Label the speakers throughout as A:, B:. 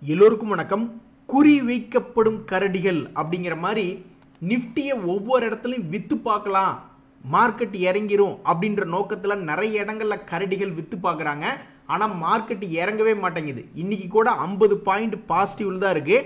A: எல்லோருக்கும் வணக்கம். குறி வைக்கப்படும் கரடிகள் அப்படிங்கிற மாதிரி நிஃப்டியை ஒவ்வொரு இடத்துலையும் வித்து பார்க்கலாம், மார்க்கெட் இறங்கிரும் அப்படின்ற நோக்கத்தில் நிறைய இடங்கள்ல கரடிகள் வித்து பார்க்குறாங்க. ஆனால் மார்க்கெட் இறங்கவே மாட்டேங்குது. இன்னைக்கு கூட 50 பாயிண்ட் பாசிட்டிவ்ல தான் இருக்கு.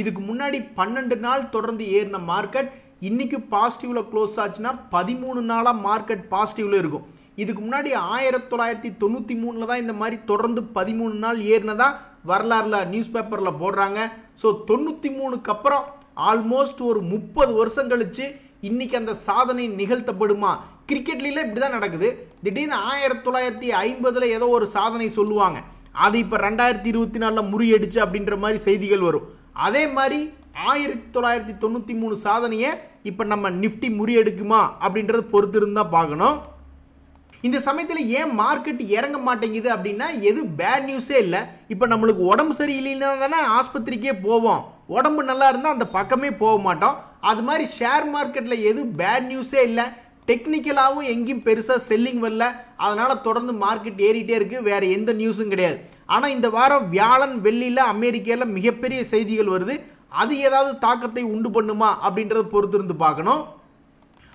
A: இதுக்கு முன்னாடி 12 நாள் தொடர்ந்து ஏறின மார்க்கெட் இன்னைக்கு பாசிட்டிவ்ல க்ளோஸ் ஆச்சுன்னா 13 நாளா மார்க்கெட் பாசிட்டிவ்ல இருக்கும். இதுக்கு முன்னாடி 1993 தான் இந்த மாதிரி தொடர்ந்து 13 நாள் ஏறினதா வரலாறுல நியூஸ் பேப்பர்ல போடுறாங்க. ஸோ 93க்கு அப்புறம் ஆல்மோஸ்ட் ஒரு 30 வருஷம் கழிச்சு இன்னைக்கு அந்த சாதனை நிகழ்த்தப்படுமா? கிரிக்கெட்ல இப்படிதான் நடக்குது. திடீர்னு 1950 ஏதோ ஒரு சாதனை சொல்லுவாங்க, அது இப்ப 2024 முறியடிச்சு அப்படின்ற மாதிரி செய்திகள் வரும். அதே மாதிரி 1993 சாதனையை இப்ப நம்ம நிஃப்டி முறியடிக்குமா அப்படின்றத பொறுத்து இருந்தா பார்க்கணும். இந்த சமயத்தில் ஏன் மார்க்கெட் இறங்க மாட்டேங்குது அப்படின்னா எது பேட் நியூஸே இல்லை. இப்போ நம்மளுக்கு உடம்பு சரியில்லைன்னா தானே ஆஸ்பத்திரிக்கே போவோம், உடம்பு நல்லா இருந்தால் அந்த பக்கமே போக மாட்டோம். அது மாதிரி ஷேர் மார்க்கெட்டில் எது பேட் நியூஸே இல்லை. டெக்னிக்கலாகவும் எங்கேயும் பெருசாக செல்லிங் வரல, அதனால தொடர்ந்து மார்க்கெட் ஏறிட்டே இருக்கு, வேற எந்த நியூஸும் கிடையாது. ஆனால் இந்த வாரம் வியாழன் வெள்ளியில் அமெரிக்காவில் மிகப்பெரிய செய்திகள் வருது. அது ஏதாவது தாக்கத்தை உண்டு பண்ணுமா அப்படின்றத பொறுத்து இருந்து பார்க்கணும்.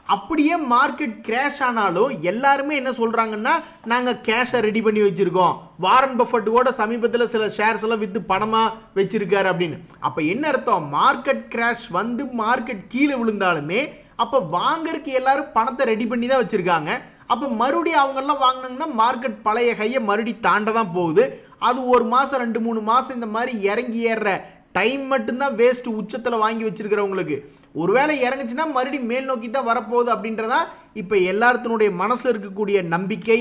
A: அப்படியே மார்க்கெட் கிராஷ் ஆனாலும் எல்லாருமே என்ன சொல்றாங்கன்னா, நாங்க கேஷை ரெடி பண்ணி வச்சிருக்கோம், வாரன் பஃபட் கூட சமீபத்தில் சில ஷேர்ஸ் எல்லாம் வித்து பணமா வச்சிருக்காரு அப்படின்னு. அப்ப என்ன அர்த்தம்? மார்க்கெட் கிராஷ் வந்து மார்க்கெட் கீழே விழுந்தாலுமே அப்ப வாங்கறதுக்கு எல்லாரும் பணத்தை ரெடி பண்ணி தான் வச்சிருக்காங்க. அப்ப மறுபடியும் அவங்க எல்லாம் வாங்கினாங்கன்னா மார்க்கெட் பழைய கையை மறுபடியும் தாண்ட தான் போகுது. அது 1 மாசம் 2-3 மாசம் இந்த மாதிரி இறங்கி ஏறுற டைம் மட்டும்தான் வேஸ்ட். உச்சத்தில் வாங்கி வச்சிருக்கிறவங்களுக்கு ஒருவேளை இறங்குச்சுன்னா மறுபடியும் மேல் நோக்கி தான் வரப்போகுது அப்படின்றதா இப்ப எல்லாத்தினுடைய மனசுல இருக்கக்கூடிய நம்பிக்கை.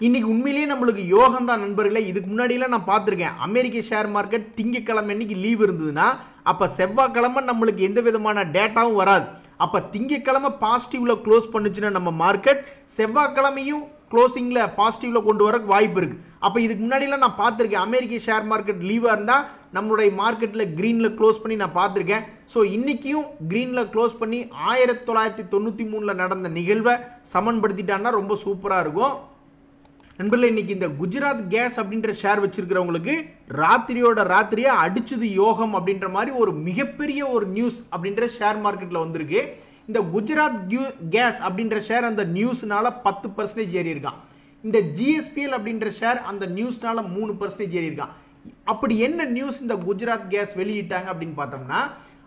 A: இன்னைக்கு உண்மையிலேயே நம்மளுக்கு யோகம் தான் நண்பர்களே. இதுக்கு முன்னாடியெல்லாம் நான் பார்த்துருக்கேன், அமெரிக்க ஷேர் மார்க்கெட் திங்கக்கிழமை அன்னைக்கு லீவ் இருந்ததுன்னா அப்ப செவ்வாய்க்கிழமை நம்மளுக்கு எந்த விதமான டேட்டாவும் வராது. அப்ப திங்கக்கிழமை பாசிட்டிவ்ல க்ளோஸ் பண்ணுச்சுன்னா நம்ம மார்க்கெட் செவ்வாய்க்கிழமையும் க்ளோசிங்ல பாசிட்டிவ்ல கொண்டு வர வாய்ப்பு இருக்கு. அப்ப இதுக்கு முன்னாடிலாம் நான் பார்த்திருக்கேன், அமெரிக்க ஷேர் மார்க்கெட் லீவா இருந்தா நம்மளுடைய மார்க்கெட்ல கிரீன்ல க்ளோஸ் பண்ணி நான் பார்த்திருக்கேன். ஸோ இன்னைக்கும் கிரீன்ல க்ளோஸ் பண்ணி 1993 நடந்த நிகழ்வை சமன்படுத்திட்டான்னா ரொம்ப சூப்பரா இருக்கும். நண்பர்களே, இன்னைக்கு இந்த குஜராத் கேஸ் அப்படின்ற ஷேர் வச்சிருக்கிறவங்களுக்கு ராத்திரியோட ராத்திரியா அடிச்சது யோகம் அப்படின்ற மாதிரி ஒரு மிகப்பெரிய ஒரு நியூஸ் அப்படின்ற ஷேர் மார்க்கெட்ல வந்திருக்கு. இந்த குஜராத் கேஸ் அப்படின்ற ஷேர் அந்த நியூஸ்னால 10% ஏறி இருக்கான். இந்த ஜிஎஸ்பிஎல் அப்படின்ற ஷேர் அந்த நியூஸ்னால 3% ஏறி இருக்கான். அப்படி என்ன நியூஸ் இந்த குஜராத் கேஸ் வெளியிட்டாங்க அப்படின்னு பார்த்தோம்னா,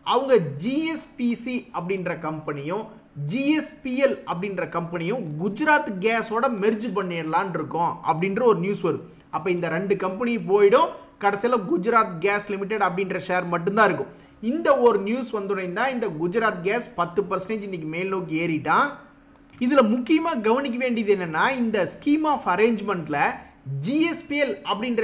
A: அவங்க ஜிஎஸ்பிசி அப்படின்ற கம்பெனியும் ஜிஎஸ்பிஎல் அப்படின்ற கம்பெனியும் குஜராத் கேஸோட மெர்ஜ் பண்ணிடலான் இருக்கோம் அப்படின்ற ஒரு நியூஸ் வரும். அப்ப இந்த 2 கம்பெனி போயிடும், கடைசியில் குஜராத் கேஸ் லிமிடெட் அப்படின்ற ஷேர் மட்டும்தான் இருக்கும். இந்த ஒரு நியூஸ் வந்துடைந்தா இந்த குஜராத் கேஸ் 10% இன்னைக்கு மேல் நோக்கி ஏறிட்டான். இதுல முக்கியமா கவனிக்க வேண்டியது என்னன்னா, இந்த ஸ்கீம் ஆஃப் அரேஞ்ச்மெண்ட்ல ஜிஎஸ்பிஎல் அப்படின்ற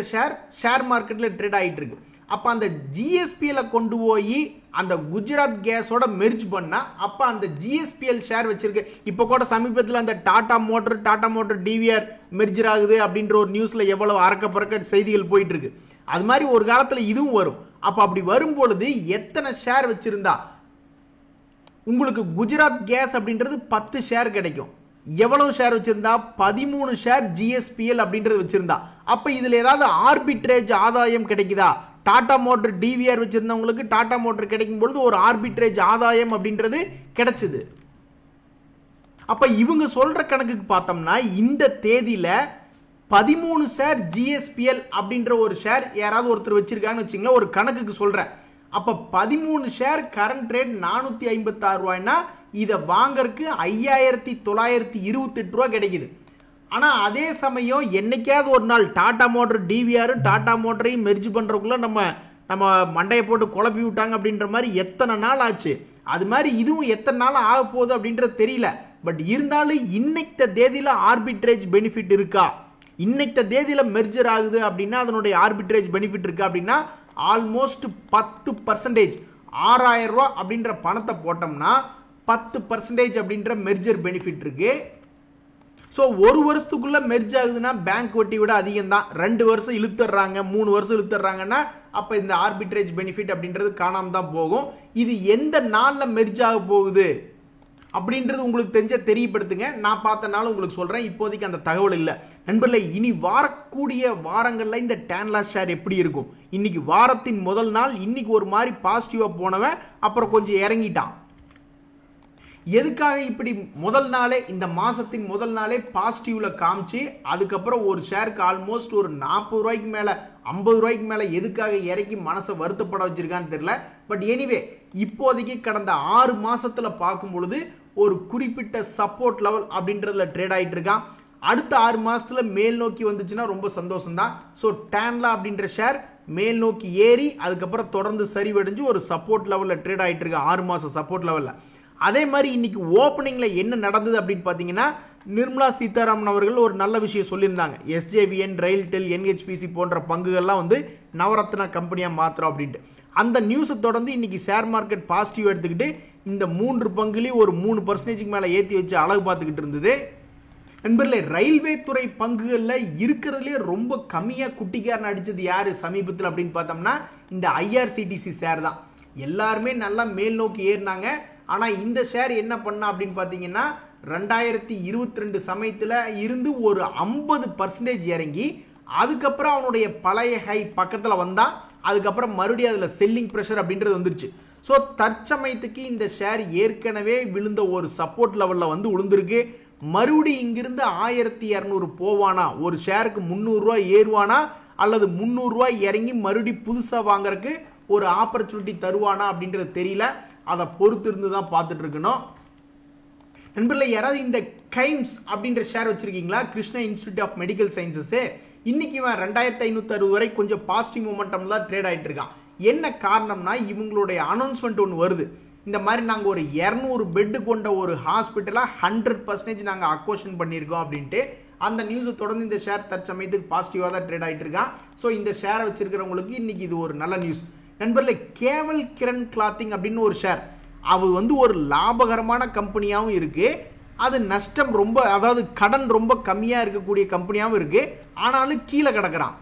A: ஷேர் மார்க்கெட்ல ட்ரேட் ஆயிட்டு இருக்கு. அப்ப அந்த ஜிஎஸ்பிஎல் கொண்டு போய் அந்த குஜராத் கேஸோட மெர்ஜ் பண்ணா அப்ப அந்த ஜிஎஸ்பிஎல் ஷேர் வச்சிருக்கு. இப்ப கூட சமீபத்தில் அந்த டாடா மோட்டர் டிவிஆர் மெர்ஜர் ஆகுது அப்படின்ற ஒரு நியூஸ்ல எவ்வளவு அறக்க பறக்க செய்திகள் போயிட்டு இருக்கு. அது மாதிரி ஒரு காலத்துல இதுவும் வரும். அப்ப அப்படி வரும்பொழுது எத்தனை ஷேர் வச்சிருந்தா உங்களுக்கு குஜராத் கேஸ் அப்படின்றது 10 ஷேர் கிடைக்கும். எவ்வளவு ஷேர் வச்சிருந்தா 13 ஷேர் ஜிஎஸ்பிஎல் அப்படின்றது வச்சிருந்தா அப்ப இதுல ஏதாவது ஆர்பிட்ரேஜ் ஆதாயம் கிடைக்குதா? டாடா மோட்டர் டிவிஆர் வச்சிருந்தவங்களுக்கு டாடா மோட்டர் கிடைக்கும் பொழுது ஒரு ஆர்பிட்ரேஜ் ஆதாயம் அப்படின்றது கிடைச்சது. அப்ப இவங்க சொல்ற கணக்குக்கு பார்த்தோம்னா இந்த தேதியில 13 ஷேர் ஜிஎஸ்பிஎல் அப்படின்ற ஒரு ஷேர் யாராவது ஒருத்தர் வச்சிருக்காங்கன்னு வச்சுங்களேன், ஒரு கணக்குக்கு சொல்றேன். அப்ப 13 ஷேர் கரண்ட் ரேட் 456 ரூபாய்னா இதை வாங்கறதுக்கு 5928 ரூபா கிடைக்குது. ஆனா அதே சமயம் என்னைக்காவது ஒரு நாள் டாடா மோட்டர் டிவிஆர் டாடா மோட்டரையும் மெர்ஜ் பண்றதுக்குள்ள நம்ம மண்டையை போட்டு குழப்பி விட்டாங்க அப்படின்ற மாதிரி எத்தனை நாள் ஆச்சு. அது மாதிரி இதுவும் எத்தனை நாள் ஆக போகுது அப்படின்றது தெரியல. பட் இருந்தாலும் இன்னைக்கு தேதியில ஆர்பிட்ரேஜ் பெனிஃபிட் இருக்கா? இன்னைக்கு தேதியில மெர்ஜர் ஆகுது அப்படின்னா அதனுடைய ஆர்பிட்ரேஜ் பெனிஃபிட் இருக்கா அப்படின்னா ஆல்மோஸ்ட் 10%. 6000 ரூபாய் அப்படின்ற பணத்தை போட்டோம்னா 10% அப்படின்ற மெர்ஜர் பெனிஃபிட் இருக்கு. ஸோ 1 வருஷத்துக்குள்ள மெர்ஜ் ஆகுதுன்னா பேங்க் வட்டி விட அதிகம் தான். 2 வருஷம் இழுத்துறாங்க, 3 வருஷம் இழுத்துறாங்கன்னா அப்ப இந்த ஆர்பிட்ரேஜ் பெனிஃபிட் அப்படின்றது காணாம தான் போகும். இது எந்த நாள்ல மெர்ஜ் ஆக போகுது அப்படின்றது உங்களுக்கு தெரிஞ்ச தெரியப்படுத்துங்க. நான் பார்த்தனால உங்களுக்கு சொல்றேன். இப்போதைக்கு அந்த தகவல் இல்லை நண்பர்களே. இனி வரக்கூடிய வாரங்கள்ல இந்த டேன்லா ஷேர் எப்படி இருக்கும்? இன்னைக்கு வாரத்தின் முதல் நாள், இன்னைக்கு ஒரு மாதிரி பாசிட்டிவா போனவன் அப்புறம் கொஞ்சம் இறங்கிட்டான். எதுக்காக இப்படி முதல் நாளே, இந்த மாசத்தின் முதல் நாளே பாசிட்டிவ்ல காமிச்சு அதுக்கப்புறம் ஒரு ஷேருக்கு ஆல்மோஸ்ட் ஒரு 40 ரூபாய்க்கு மேல 50 ரூபாய்க்கு மேல எதுக்காக இறக்கி மனசை வருத்தப்பட வச்சிருக்கான்னு தெரியல. பட் எனிவே இப்போதைக்கு கடந்த 6 மாசத்துல பார்க்கும் பொழுது ஒரு குறிப்பிட்ட சப்போர்ட் லெவல் அப்படின்றதுல ட்ரேட் ஆயிட்டு இருக்கான். அடுத்த 6 மாசத்துல மேல் நோக்கி வந்துச்சுன்னா ரொம்ப சந்தோஷம் தான். ஸோ டேன்லா அப்படின்ற ஷேர் மேல் நோக்கி ஏறி அதுக்கப்புறம் தொடர்ந்து சரிவடைஞ்சு ஒரு சப்போர்ட் லெவல்ல ட்ரேட் ஆயிட்டு இருக்கு 6 மாசம் சப்போர்ட் லெவல்ல. அதே மாதிரி இன்னைக்கு ஓப்பனிங்ல என்ன நடந்தது அப்படின்னு பாத்தீங்கன்னா, நிர்மலா சீதாராமன் அவர்கள் ஒரு நல்ல விஷயம் சொல்லியிருந்தாங்க. SJVN, ரயில்டெல், NHPC போன்ற பங்குகள்லாம் வந்து நவரத்னா கம்பெனியா மாத்திரம் அப்படின்ட்டு. அந்த நியூஸை தொடர்ந்து இன்னைக்கு ஷேர் மார்க்கெட் பாசிட்டிவ் எடுத்துக்கிட்டு இந்த 3 பங்குலையும் ஒரு 3% மேல ஏற்றி வச்சு அழகு பார்த்துக்கிட்டு இருந்தது. நண்பர்களே, ரயில்வே துறை பங்குகள்ல இருக்கிறதுலே ரொம்ப கம்மியா குட்டிக்காரன் அடிச்சது யாரு சமீபத்தில் அப்படின்னு பார்த்தோம்னா இந்த IRCTC ஷேர் தான். எல்லாருமே நல்லா மேல் நோக்கி ஏறினாங்க. ஆனா இந்த ஷேர் என்ன பண்ணா அப்படின்னு பாத்தீங்கன்னா 2022 சமயத்துல இருந்து ஒரு 50% இறங்கி அதுக்கப்புறம் அவனுடைய பழைய ஹை பக்கத்துல வந்தா அதுக்கப்புறம் மறுபடியும் அதுல செல்லிங் பிரஷர் அப்படின்றது வந்துருச்சு. ஸோ தற்சமயத்துக்கு இந்த ஷேர் ஏற்கனவே விழுந்த ஒரு சப்போர்ட் லெவல்ல வந்து விழுந்திருக்கு. மறுபடியும் இங்கிருந்து 1200 போவானா, ஒரு ஷேருக்கு 300 ரூபாய் ஏறுவானா அல்லது 300 ரூபாய் இறங்கி மறுபடியும் புதுசா வாங்குறதுக்கு ஒரு ஆப்பர்ச்சுனிட்டி தருவானா அப்படின்றது தெரியல. அதை பொறுத்து இருந்து தான் பார்த்துட்டு இருக்கணும். நண்பர்களே, யாராவது இந்த கைம்ஸ் அப்படின்ற ஷேர் வச்சிருக்கீங்களா? Krishna Institute of Medical Sciences. இன்னைக்கு 2560 வரை கொஞ்சம் பாசிட்டிவ் மொமெண்டம் தான் ட்ரேட் ஆயிட்டு இருக்கான். என்ன காரணம்னா இவங்களுடைய அனௌன்ஸ்மெண்ட் ஒன்று வருது. இந்த மாதிரி நாங்கள் ஒரு 200 பெட்டு கொண்ட ஒரு ஹாஸ்பிட்டலா 100% நாங்கள் அக்வஷன் பண்ணியிருக்கோம் அப்படின்ட்டு. அந்த நியூஸை தொடர்ந்து இந்த ஷேர் தற்சமயத்துக்கு பாசிட்டிவாக தான் ட்ரேட் ஆகிட்டு இருக்கான். ஸோ இந்த ஷேரை வச்சிருக்கிறவங்களுக்கு இன்னைக்கு இது ஒரு நல்ல நியூஸ். நண்பர்களே, கேவல் கிரண் கிளாத்திங் அப்படின்னு ஒரு ஷேர், அது வந்து ஒரு லாபகரமான கம்பெனியாகவும் இருக்கு. அது நஷ்டம் ரொம்ப, அதாவது கடன் ரொம்ப கம்மியாக இருக்கக்கூடிய கம்பெனியாகவும் இருக்கு. ஆனாலும் கீழே கிடக்கிறான்.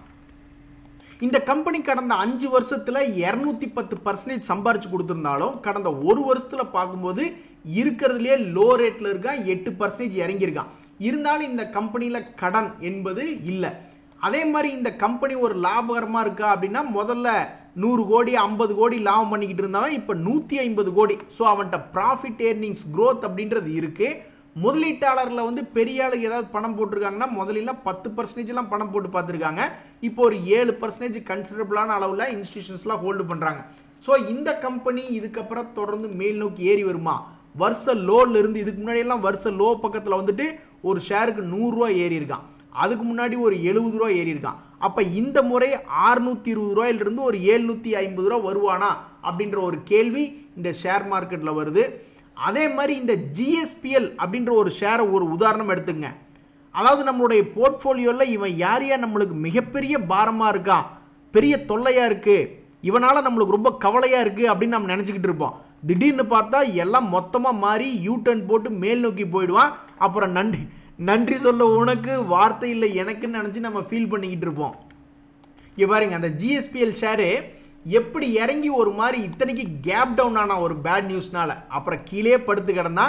A: இந்த கம்பெனி கடந்த 5 வருஷத்துல 210% சம்பாரிச்சு கொடுத்திருந்தாலும் கடந்த ஒரு வருஷத்துல பார்க்கும்போது இருக்கிறதுலே லோ ரேட்ல இருக்கான், 8% இறங்கியிருக்கான். இருந்தாலும் இந்த கம்பெனியில கடன் என்பது இல்லை. அதே மாதிரி இந்த கம்பெனி ஒரு லாபகரமா இருக்கா அப்படின்னா முதல்ல 100 கோடி 50 கோடி லாபம் பண்ணிக்கிட்டு இருந்தவன் இப்ப 150 கோடி. ஸோ அவன்கிட்ட ப்ராஃபிட் ஏர்னிங்ஸ் க்ரோத் அப்படின்றது இருக்கு. முதலீட்டாளர்ல வந்து பெரிய ஆளுக்கு ஏதாவது பணம் போட்டிருக்காங்கன்னா முதல்ல 10% பணம் போட்டு பார்த்துருக்காங்க. இப்போ ஒரு 7% கன்சிடரபிளான அளவில் இன்ஸ்டிடியூஷன்ஸ்லாம் ஹோல்டு பண்றாங்க. ஸோ இந்த கம்பெனி இதுக்கப்புறம் தொடர்ந்து மேல் நோக்கி ஏறி வருமா? வருஷ லோல இருந்து இதுக்கு முன்னாடி எல்லாம் வருஷ லோ பக்கத்தில் வந்துட்டு ஒரு ஷேருக்கு 100 ரூபாய் ஏறி இருக்கான். அதுக்கு முன்னாடி ஒரு 70 ரூபாய் ஏறி இருக்கான். அப்ப இந்த முறை 620 ரூபாயிலிருந்து ஒரு 750 ரூபாய் வருவானா அப்படின்ற ஒரு கேள்வி இந்த ஷேர் மார்க்கெட்ல வருது. அதே மாதிரி இந்த GSPL அப்படின்ற ஒரு ஷேரை ஒரு உதாரணம் எடுத்துங்க. அதாவது நம்மளுடைய போர்ட்போலியோல இவன் யார் நம்மளுக்கு மிகப்பெரிய பாரமா இருக்கான், பெரிய தொல்லையா இருக்கு, இவனால நம்மளுக்கு ரொம்ப கவலையா இருக்கு அப்படின்னு நம்ம நினைச்சுக்கிட்டு இருப்போம். திடீர்னு பார்த்தா எல்லாம் மொத்தமா மாறி யூ-டர்ன் போட்டு மேல் நோக்கி போயிடுவான். அப்புறம் நன்றி சொல்ல உனக்கு வார்த்தை இல்லை எனக்குன்னு நினைச்சு நம்ம ஃபீல் பண்ணிக்கிட்டு இருப்போம். இங்க பாருங்க, அந்த GSPL ஷேரு எப்படி இறங்கி ஒரு மாதிரி இத்தனைக்கு கேப் டவுன் ஆனா ஒரு பேட் நியூஸ்னால அப்புறம் கீழே படுத்து கிடந்தா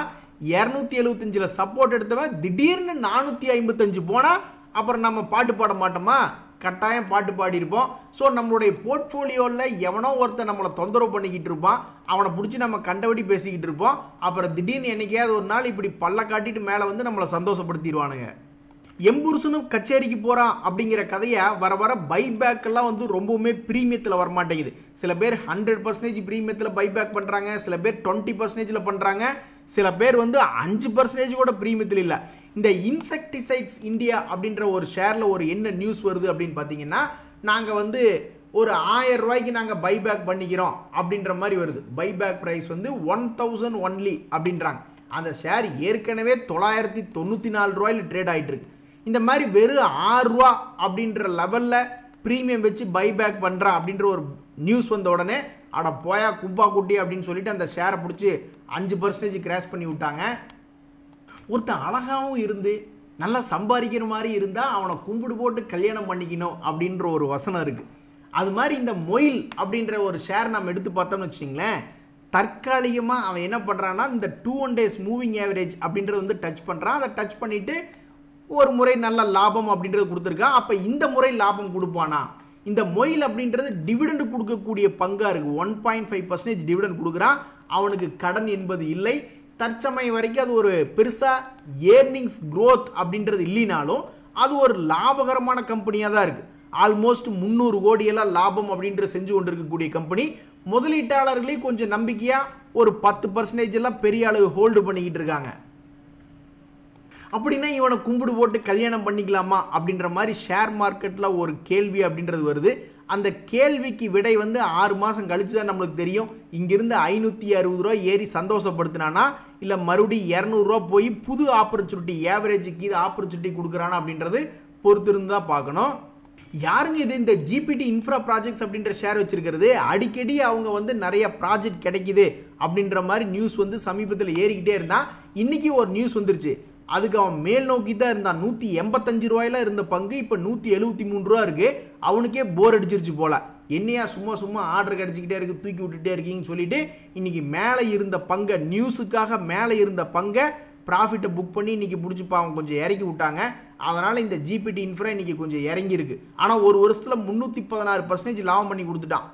A: 275 சப்போர்ட் எடுத்தவன் திடீர்னு 455 போனா அப்புறம் நம்ம பாட்டு பாட மாட்டோமா? கட்டாயம் பாட்டு பாடி இருப்போம். ஸோ நம்மளுடைய போர்ட்போலியோல எவனோ ஒருத்தர் நம்மளை தொந்தரவு பண்ணிக்கிட்டு இருப்பான், அவனை பிடிச்சி நம்ம கண்டபடி பேசிக்கிட்டு இருப்போம். அப்புறம் திடீர்னு என்னைக்காவது ஒரு நாள் இப்படி பல்ல காட்டிட்டு மேலே வந்து நம்மளை சந்தோஷப்படுத்திடுவானுங்க. எம்புருசனும் கச்சேரிக்கு போறான் அப்படிங்கிற கதையை வர வர பைபேக் எல்லாம் வந்து ரொம்பவுமே பிரீமியத்தில் வரமாட்டேங்குது. சில பேர் 100% பிரீமியத்தில் பைபேக் பண்றாங்க, சில பேர் 20% பண்றாங்க, சில பேர் வந்து 5% கூட பிரீமியத்தில் இல்லை. இந்த இன்செக்டிசைட்ஸ் இந்தியா அப்படின்ற ஒரு ஷேர்ல ஒரு என்ன நியூஸ் வருது அப்படின்னு பாத்தீங்கன்னா, நாங்க வந்து ஒரு 1000 ரூபாய்க்கு நாங்க பைபேக் பண்ணிக்கிறோம் அப்படின்ற மாதிரி வருது. பைபேக் பிரைஸ் வந்து 1000 ஒன்லி அப்படின்றாங்க. அந்த ஷேர் ஏற்கனவே 994 ரூபாயில ட்ரேட் ஆயிட்டு இருக்கு. இந்த மாதிரி வெறும் 6 ரூபா அப்படின்ற லெவல்ல பிரீமியம் வச்சு பைபேக் பண்றா அப்படின்ற ஒரு நியூஸ் வந்த உடனே அட போயா கும்பா குட்டி அப்படின்னு சொல்லிட்டு அந்த ஷேரை பிடிச்சி 5% கிராஷ் பண்ணி விட்டாங்க. ஒருத்தன் அழகாவும் இருந்து நல்லா சம்பாதிக்கிற மாதிரி இருந்தா அவனை கும்பிடு போட்டு கல்யாணம் பண்ணிக்கணும் அப்படின்ற ஒரு வசனம் இருக்கு. அது மாதிரி இந்த மொயில் அப்படின்ற ஒரு ஷேர் நம்ம எடுத்து பார்த்தோம்னு வச்சுங்களேன், தற்காலிகமா அவன் என்ன பண்றான்னா இந்த 2 days மூவிங் ஆவரேஜ் அப்படின்றது வந்து டச் பண்றான். அதை டச் பண்ணிட்டு ஒரு முறை நல்ல லாபம் அப்படின்றது கொடுத்துருக்கான். அப்ப இந்த முறை லாபம் கொடுப்பானா? இந்த மொயில் அப்படின்றது டிவிடெண்ட் கொடுக்கக்கூடிய பங்கா இருக்கு. 1.5% டிவிடெண்ட் கொடுக்குறான். அவனுக்கு கடன் என்பது இல்லை. தற்சமயம் வரைக்கும் அது ஒரு பெருசா ஏர்னிங்ஸ் growth அப்படின்றது இல்லைனாலும் அது ஒரு லாபகரமான கம்பெனியா தான் இருக்கு. ஆல்மோஸ்ட் 300 கோடி எல்லாம் லாபம் அப்படின்றது செஞ்சு கொண்டிருக்கக்கூடிய கம்பெனி. முதலீட்டாளர்களே கொஞ்சம் நம்பிக்கையா ஒரு 10% எல்லாம் பெரிய அளவு ஹோல்டு பண்ணிக்கிட்டு இருக்காங்க. அப்படின்னா இவனை கும்பிடு போட்டு கல்யாணம் பண்ணிக்கலாமா அப்படின்ற மாதிரி ஷேர் மார்க்கெட்ல ஒரு கேள்வி அப்படின்றது வருது. அந்த கேள்விக்கு விடை வந்து 6 மாசம் கழிச்சு தான் நம்மளுக்கு தெரியும். இங்கிருந்து 560 ரூபாய் ஏறி சந்தோஷப்படுத்தினானா இல்ல மறுபடியும் 200 ரூபாய் போய் புது ஆப்பர்ச்சுனிட்டி ஏவரேஜுக்கு இது ஆப்பர்ச்சுனிட்டி கொடுக்குறானா அப்படின்றது பொறுத்திருந்து தான் பார்க்கணும். யாருங்க இது இந்த ஜிபிடி இன்ஃப்ரா ப்ராஜெக்ட்ஸ் அப்படின்ற ஷேர் வச்சிருக்கிறது? அடிக்கடி அவங்க வந்து நிறைய ப்ராஜெக்ட் கிடைக்குது அப்படின்ற மாதிரி நியூஸ் வந்து சமீபத்தில் ஏறிக்கிட்டே இருந்தா இன்னைக்கு ஒரு நியூஸ் வந்துருச்சு. அதுக்கு அவன் மேல் நோக்கி தான் இருந்தான். 185 ரூபாயில இருந்த பங்கு இப்ப 173 ரூபா இருக்கு. அவனுக்கே போர் அடிச்சிருச்சு போல. என்னையா சும்மா ஆர்டர் கிடைச்சிக்கிட்டே இருக்கு, தூக்கி விட்டுட்டே இருக்கீங்கன்னு சொல்லிட்டு இன்னைக்கு மேலே இருந்த பங்கை நியூஸுக்காக மேலே இருந்த பங்கை ப்ராஃபிட்டை புக் பண்ணி இன்னைக்கு பிடிச்சிப்பா அவங்க கொஞ்சம் இறக்கி விட்டாங்க. அதனால இந்த ஜிபிடி இன்ஃப்ரா இன்னைக்கு கொஞ்சம் இறங்கி இருக்கு. ஆனா ஒரு வருஷத்துல 316% லாபம் பண்ணி கொடுத்துட்டான்.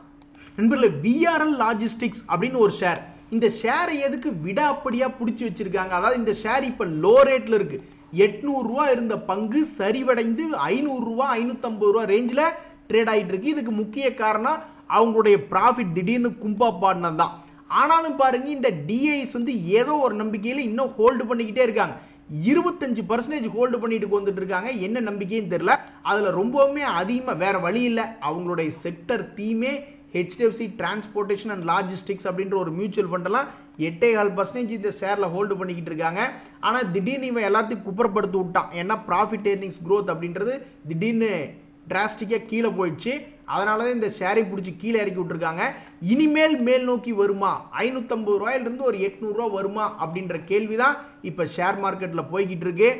A: நண்பர்களே, விஆர்எல் லாஜிஸ்டிக்ஸ் அப்படின்னு ஒரு ஷேர். இந்த ஷேரை எதுக்கு விடாப்படியா பிடிச்சி வச்சிருக்காங்க? அதாவது இந்த ஷேர் இப்ப லோ ரேட்ல இருக்கு. 800 ரூபா இருந்த பங்கு சரிவடைந்து 500 ரூபா 550 ரூபா ரேஞ்சில் ட்ரேட் ஆகிட்டு இருக்கு. இதுக்கு முக்கிய காரணம் அவங்களுடைய ப்ராஃபிட் திடீர்னு கும்பா பாடினது தான். ஆனாலும் பாருங்க, இந்த டிஐஸ் வந்து ஏதோ ஒரு நம்பிக்கையில் இன்னும் ஹோல்டு பண்ணிக்கிட்டே இருக்காங்க. 25% ஹோல்டு பண்ணிட்டு வந்துட்டு இருக்காங்க. என்ன நம்பிக்கைன்னு தெரியல. அதுல ரொம்பவுமே அதிகமா வேற வழி இல்லை. அவங்களுடைய செக்டர் தீமே HDFC டிரான்ஸ்போர்ட்டேஷன் அண்ட் லாஜிஸ்டிக்ஸ் அப்படின்ற ஒரு மியூச்சுவல் ஃபண்டெல்லாம் 8.5% இந்த ஷேர்ல ஹோல்டு பண்ணிக்கிட்டு இருக்காங்க. ஆனா திடீர்னு இவன் எல்லாத்தையும் குப்புறப்படுத்தி விட்டான். ஏன்னா ப்ராஃபிட் ஏர்னிங்ஸ் growth அப்படின்றது திடீர்னு டிராஸ்டிக்கா கீழே போயிடுச்சு. அதனாலதான் இந்த ஷேரை பிடிச்சி கீழே இறக்கி விட்டுருக்காங்க. இனிமேல் மேல் நோக்கி வருமா? 550 ரூபாயிலிருந்து ஒரு 800 ரூபா வருமா அப்படின்ற கேள்விதான் இப்ப ஷேர் மார்க்கெட்ல போய்கிட்டு இருக்கு.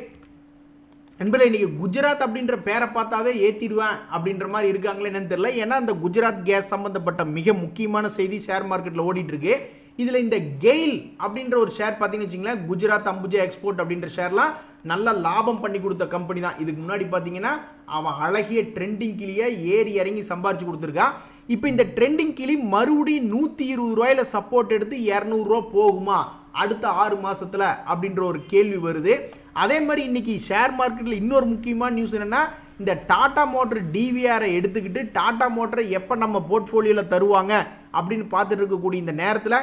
A: நண்பர்களே, இன்னைக்கு குஜராத் அப்படின்ற பேரை பார்த்தாவே ஏத்திடுவேன் அப்படின்ற மாதிரி இருக்காங்களே என்னன்னு தெரியல. ஏன்னா இந்த குஜராத் கேஸ் சம்பந்தப்பட்ட மிக முக்கியமான செய்தி ஷேர் மார்க்கெட்ல ஓடிட்டு இருக்கு. இதுல இந்த கெயில் அப்படின்ற ஒரு ஷேர் பாத்தீங்கன்னு வச்சுங்களேன், குஜராத் அம்புஜா எக்ஸ்போர்ட் அப்படின்ற ஷேர்லாம் நல்ல லாபம் பண்ணி கொடுத்த கம்பெனி தான். இதுக்கு முன்னாடி பாத்தீங்கன்னா அவன் அழகிய ட்ரெண்டிங் கிளியை ஏறி இறங்கி சம்பாரிச்சு கொடுத்துருக்கான். இப்போ இந்த ட்ரெண்டிங் கிளி மறுபடியும் 120 ரூபாயில சப்போர்ட் எடுத்து 200 ரூபாய் போகுமா அடுத்த 6 மாசத்துல அப்படின்ற ஒரு கேள்வி வருது. அதே மாதிரி இன்னைக்கு ஷேர் மார்க்கெட்ல இன்னொரு முக்கியமான நியூஸ் என்னன்னா, இந்த டாடா மோட்டர் டிவிஆரை எடுத்துக்கிட்டு டாடா மோட்டரை எப்ப நம்ம போர்ட்போலியோல தருவாங்க அப்படின்னு பார்த்துட்டு இருக்கக்கூடிய இந்த நேரத்தில்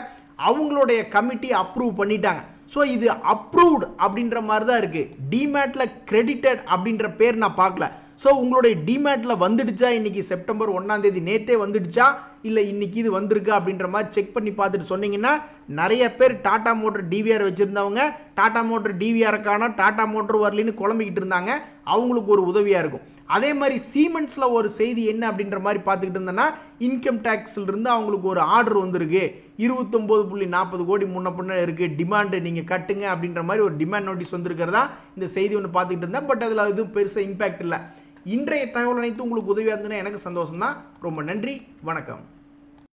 A: அவங்களுடைய கமிட்டி அப்ரூவ் பண்ணிட்டாங்க. ஸோ இது அப்ரூவ்டு அப்படின்ற மாதிரி தான் இருக்கு. டிமேட்ல கிரெடிட்டட் அப்படின்ற பேர் நான் பார்க்கல. ஸோ உங்களுடைய டிமேட்ல வந்துடுச்சா? இன்னைக்கு செப்டம்பர் 1ஆம் தேதி நேத்தே வந்துடுச்சா இல்லை இன்னைக்கு இது வந்திருக்கா அப்படின்ற மாதிரி செக் பண்ணி பார்த்துட்டு சொன்னீங்கன்னா, நிறைய பேர் டாடா மோட்டர் டிவிஆர் வச்சிருந்தவங்க டாடா மோட்டர் டிவிஆருக்கான டாடா மோட்டர் வரலின்னு குழம்பிக்கிட்டு இருந்தாங்க. அவங்களுக்கு ஒரு உதவியா இருக்கும். அதே மாதிரி சீமெண்ட்ஸ்ல ஒரு செய்தி என்ன அப்படின்ற மாதிரி பார்த்துக்கிட்டு இருந்தேன்னா, இன்கம் டேக்ஸ்ல இருந்து அவங்களுக்கு ஒரு ஆர்டர் வந்திருக்கு. 29.40 கோடி முன்ன பின்ன இருக்கு, டிமாண்ட் நீங்க கட்டுங்க அப்படின்ற மாதிரி ஒரு டிமாண்ட் நோட்டீஸ் வந்திருக்கிறதா இந்த செய்தி ஒன்று பார்த்துக்கிட்டு இருந்தேன். பட் அதுல எதுவும் பெருசா இம்பாக்ட் இல்லை. இன்றைய தகவல் அனைத்து உங்களுக்கு உதவியா இருந்ததுன்னா எனக்கு சந்தோஷம் தான். ரொம்ப நன்றி, வணக்கம்.